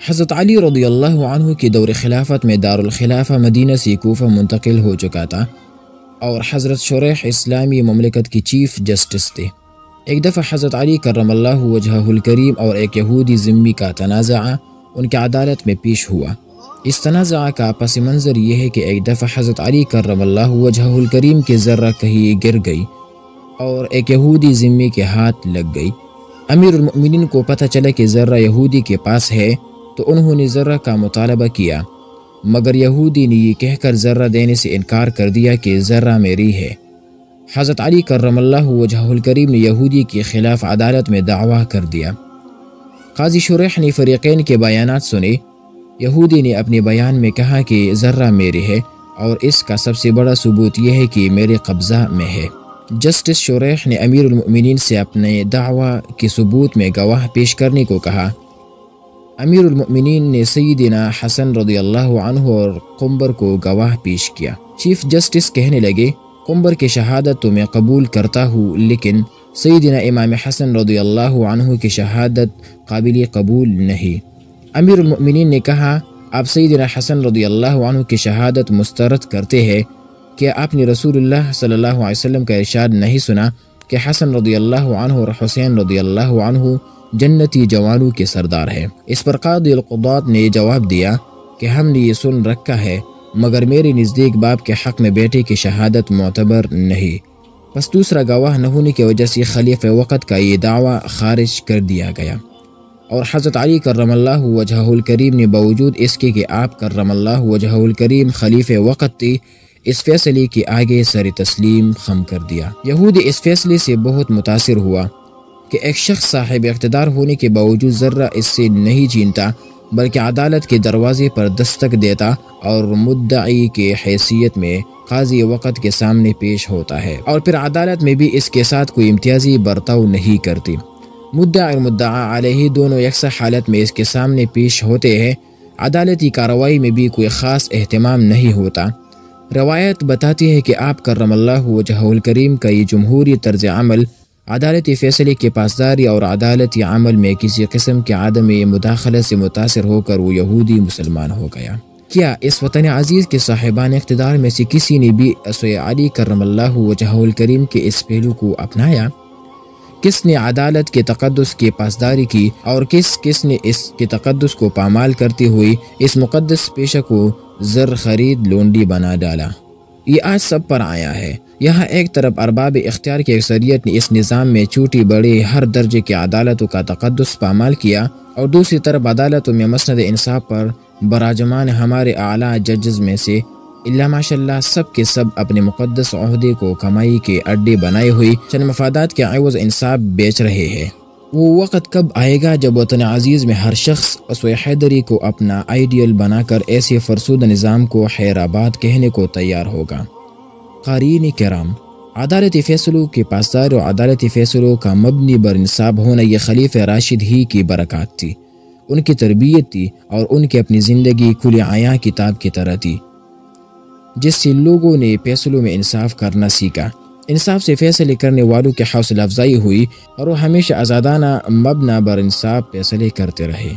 حضرت علی رضی اللہ عنہ کی دور خلافت میں دارالخلافہ مدینہ سے کوفہ منتقل ہو چکا تھا اور حضرت شریح اسلامی مملکت کی چیف جسٹس تھے۔ ایک دفعہ حضرت علی کرم اللہ وجہہ الکریم اور ایک یہودی ذمی کا تنازع ان کی عدالت میں پیش ہوا۔ اس تنازع کا پس منظر یہ ہے کہ ایک دفعہ حضرت علی کرم اللہ وجہہ الکریم کی ذرہ کہیں گر گئی اور ایک یہودی ذمی کے ہاتھ لگ گئی۔ امیر المؤمنین کو پتہ چلا کہ ذرہ یہودی کے پاس ہے تو انہوں نے ذرہ کا مطالبہ کیا، مگر یہودی نے یہ کہہ کر ذرہ دینے سے انکار کر دیا کہ ذرہ میری ہے۔ حضرت علی کرم اللہ وجہہ الکریم نے یہودی کے خلاف عدالت میں دعویٰ کر دیا۔ قاضی شریح نے فریقین کے بیانات سنے۔ یہودی نے اپنے بیان میں کہا کہ ذرہ میرے ہے اور اس کا سب سے بڑا ثبوت یہ ہے کہ میرے قبضہ میں ہے۔ جسٹس شریح نے امیر المؤمنین سے اپنے دعویٰ کے ثبوت میں گواہ پیش کرنے کو کہا۔ امیر المؤمنین نے سیدنا حسن رضی اللہ عنہ اور قنبر کو گواہ پیش کیا۔ چیف جسٹس کہنے لگے، قنبر کی شہادت تو میں قبول کرتا ہوں، لیکن سیدنا امام حسن رضی اللہ عنہ کی شہادت قابل قبول نہیں۔ امیر المؤمنین نے کہا، آپ سیدنا حسن رضی اللہ عنہ کی شہادت مسترد کرتے ہیں، کیا آپ نے رسول اللہ صلی اللہ علیہ وسلم کا ارشاد نہیں سنا کہ حسن رضی اللہ عنہ اور حسین رضی اللہ عنہ جنتی جوانوں کے سردار ہے؟ اس پر قاضی القضات نے جواب دیا کہ ہم نے یہ سن رکھا ہے، مگر میرے نزدیک باپ کے حق میں بیٹے کی شہادت معتبر نہیں۔ بس دوسرا گواہ نہ ہونے کی وجہ سے خلیفہ وقت کا یہ دعویٰ خارج کر دیا گیا، اور حضرت علی کرم اللہ وجہہ الکریم نے باوجود اس کے کہ آپ کرم اللہ وجہہ الکریم خلیفہ وقت تھے، اس فیصلے کے آگے سر تسلیم خم کر دیا۔ یہودی اس فیصلے سے بہت متاثر ہوا کہ ایک شخص صاحب اقتدار ہونے کے باوجود ذرہ اس سے نہیں چھینتا، بلکہ عدالت کے دروازے پر دستک دیتا اور مدعی کی حیثیت میں قاضی وقت کے سامنے پیش ہوتا ہے، اور پھر عدالت میں بھی اس کے ساتھ کوئی امتیازی برتاؤ نہیں کرتی۔ مدعی اور مدعا علیہ دونوں یکساں حالت میں اس کے سامنے پیش ہوتے ہیں۔ عدالتی کارروائی میں بھی کوئی خاص اہتمام نہیں ہوتا۔ روایت بتاتی ہے کہ آپ کرم اللہ وجہہ الکریم کا یہ جمہوری طرز عمل عدالتی فیصلے کی پاسداری اور عدالتی عمل میں کسی قسم کے عدم مداخلت سے متاثر ہو کر وہ یہودی مسلمان ہو گیا۔ کیا اس وطن عزیز کے صاحبان اقتدار میں سے کسی نے بھی علی کرم اللہ وجہہ الکریم کے اس پہلو کو اپنایا؟ کس نے عدالت کے تقدس کی پاسداری کی اور کس نے اس کے تقدس کو پامال کرتے ہوئے اس مقدس پیشہ کو زر خرید لونڈی بنا ڈالا؟ یہ آج سب پر آیا ہے۔ یہاں ایک طرف ارباب اختیار کی اکثریت نے اس نظام میں چھوٹی بڑی ہر درجے کی عدالتوں کا تقدس پامال کیا، اور دوسری طرف عدالتوں میں مسند انصاف پر براجمان ہمارے اعلیٰ ججز میں سے اللہ ماشاء اللہ سب کے سب اپنے مقدس عہدے کو کمائی کے اڈے بنائے ہوئے چند مفادات کے عوض انصاف بیچ رہے ہیں۔ وہ وقت کب آئے گا جب وطن عزیز میں ہر شخص اسوہ حیدری کو اپنا آئیڈیل بنا کر ایسے فرسودہ نظام کو خیر آباد کہنے کو تیار ہوگا؟ قارئین کرام، عدالتی فیصلوں کے پاسدار اور عدالتی فیصلوں کا مبنی بر انصاف ہونا یہ خلیفہ راشد ہی کی برکات تھی، ان کی تربیت تھی، اور ان کی اپنی زندگی کھلی عیاں کتاب کی طرح تھی جس سے لوگوں نے فیصلوں میں انصاف کرنا سیکھا۔ انصاف سے فیصلے کرنے والوں کی حوصلہ افزائی ہوئی اور وہ ہمیشہ آزادانہ مبنی بر انصاف فیصلے کرتے رہے۔